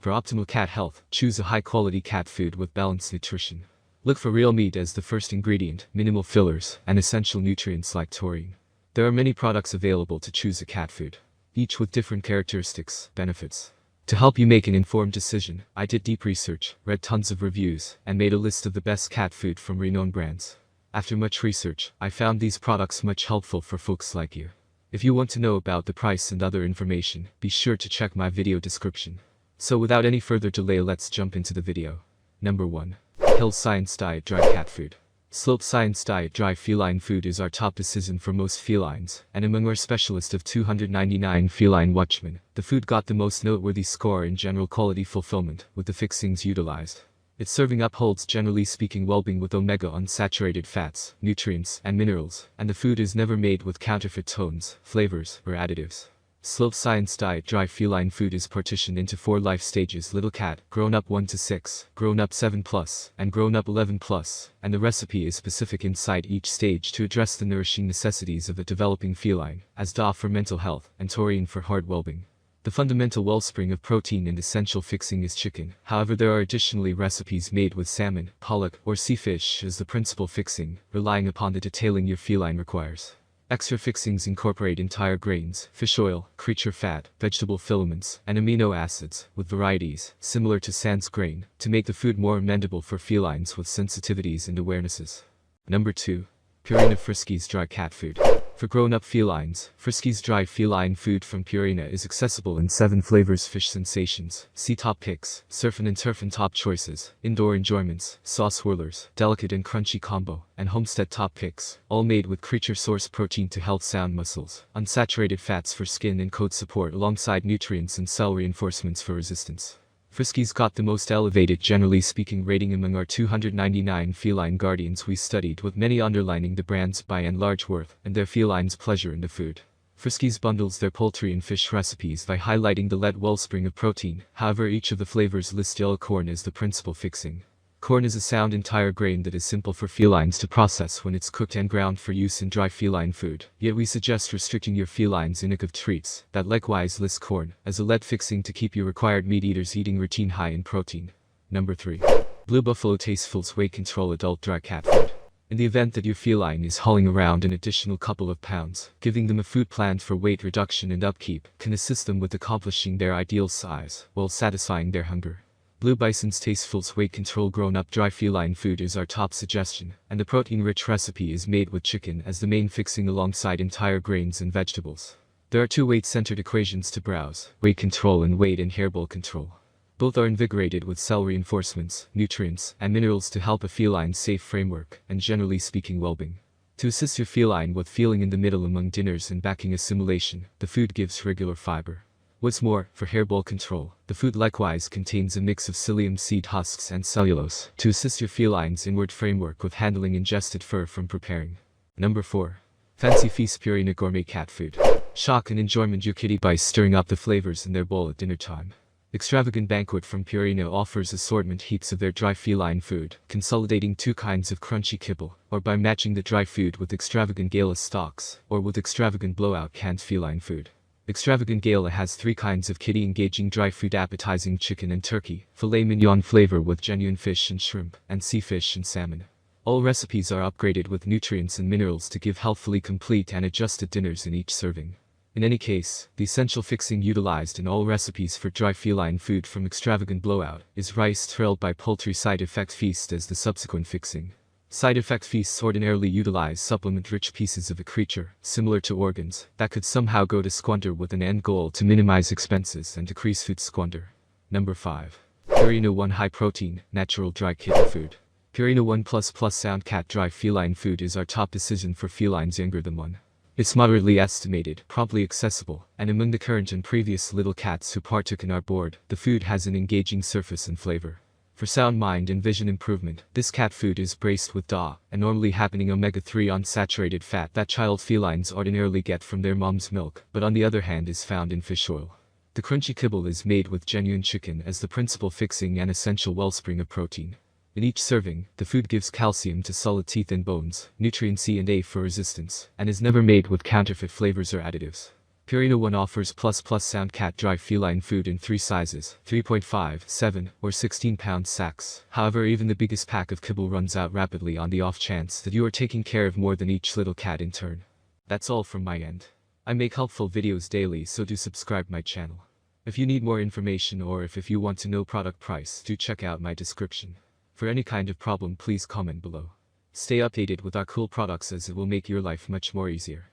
For optimal cat health, choose a high-quality cat food with balanced nutrition. Look for real meat as the first ingredient, minimal fillers, and essential nutrients like taurine. There are many products available to choose a cat food, each with different characteristics, benefits. To help you make an informed decision, I did deep research, read tons of reviews, and made a list of the best cat food from renowned brands. After much research, I found these products much helpful for folks like you. If you want to know about the price and other information, be sure to check my video description. So without any further delay, let's jump into the video. Number 1. Hill Science Diet Dry Cat Food. Slope Science Diet Dry Feline Food is our top decision for most felines, and among our specialist of 299 feline watchmen, the food got the most noteworthy score in general quality fulfillment, with the fixings utilized. Its serving upholds generally speaking well-being with omega unsaturated fats, nutrients, and minerals, and the food is never made with counterfeit tones, flavors, or additives. Slope Science Diet Dry Feline Food is partitioned into 4 life stages: little cat, grown up 1 to 6, grown up 7+, and grown up 11+, and the recipe is specific inside each stage to address the nourishing necessities of a developing feline, as DA for mental health, and taurine for heart well-being. The fundamental wellspring of protein and essential fixing is chicken. However, there are additionally recipes made with salmon, pollock, or sea fish as the principal fixing, relying upon the detailing your feline requires. Extra fixings incorporate entire grains, fish oil, creature fat, vegetable filaments, and amino acids, with varieties, similar to sans grain, to make the food more amendable for felines with sensitivities and awarenesses. Number 2. Purina Friskies Dry Cat Food. For grown-up felines, Friskies Dry Feline Food from Purina is accessible in 7 flavors: fish sensations, sea top picks, surfin' and turfin' top choices, indoor enjoyments, sauce whirlers, delicate and crunchy combo, and homestead top picks, all made with creature source protein to health sound muscles, unsaturated fats for skin and coat support alongside nutrients and cell reinforcements for resistance. Friskies got the most elevated generally speaking rating among our 299 feline guardians we studied, with many underlining the brand's by and large worth and their feline's pleasure in the food. Friskies bundles their poultry and fish recipes by highlighting the lead wellspring of protein. However, each of the flavors list yellow corn as the principal fixing. Corn is a sound entire grain that is simple for felines to process when it's cooked and ground for use in dry feline food, yet we suggest restricting your feline's intake of treats that likewise list corn as a lead fixing to keep your required meat eaters eating routine high in protein. Number 3. Blue Buffalo Tasteful's Weight Control Adult Dry Cat Food. In the event that your feline is hauling around an additional couple of pounds, giving them a food planned for weight reduction and upkeep can assist them with accomplishing their ideal size while satisfying their hunger. Blue Bison's Tasteful's Weight Control Grown-Up Dry Feline Food is our top suggestion, and the protein-rich recipe is made with chicken as the main fixing alongside entire grains and vegetables. There are 2 weight-centered equations to browse: weight control and weight and hairball control. Both are invigorated with cell reinforcements, nutrients, and minerals to help a feline's safe framework and generally speaking well-being. To assist your feline with feeling in the middle among dinners and backing assimilation, the food gives regular fiber. What's more, for hairball control, the food likewise contains a mix of psyllium seed husks and cellulose to assist your feline's inward framework with handling ingested fur from preparing. Number 4. Fancy Feast Purina Gourmet Cat Food. Shock and enjoyment your kitty by stirring up the flavors in their bowl at dinner time. Extravagant Banquet from Purina offers assortment heaps of their dry feline food, consolidating 2 kinds of crunchy kibble, or by matching the dry food with extravagant gala stocks, or with extravagant blowout canned feline food. Extravagant Gala has 3 kinds of kitty-engaging dry food: appetizing chicken and turkey, filet mignon flavor with genuine fish and shrimp, and sea fish and salmon. All recipes are upgraded with nutrients and minerals to give healthfully complete and adjusted dinners in each serving. In any case, the essential fixing utilized in all recipes for dry feline food from Extravagant Blowout is rice thrilled by poultry side effect feast as the subsequent fixing. Side effect feasts ordinarily utilize supplement-rich pieces of a creature, similar to organs, that could somehow go to squander with an end goal to minimize expenses and decrease food squander. Number 5. Purina One High Protein, Natural Dry Kitten Food. Purina One Plus Sound Cat Dry Feline Food is our top decision for felines younger than 1. It's moderately estimated, promptly accessible, and among the current and previous little cats who partook in our board, the food has an engaging surface and flavor. For sound mind and vision improvement, this cat food is braced with DA, a normally happening omega-3 unsaturated fat that child felines ordinarily get from their mom's milk, but on the other hand is found in fish oil. The crunchy kibble is made with genuine chicken as the principal fixing and essential wellspring of protein. In each serving, the food gives calcium to solid teeth and bones, nutrient C and A for resistance, and is never made with counterfeit flavors or additives. Purina One offers plus sound cat dry feline food in 3 sizes, 3.5, 7, or 16-pound sacks. However, even the biggest pack of kibble runs out rapidly on the off chance that you are taking care of more than each little cat in turn. That's all from my end. I make helpful videos daily, so do subscribe my channel. If you need more information or if you want to know product price, do check out my description. For any kind of problem, please comment below. Stay updated with our cool products as it will make your life much more easier.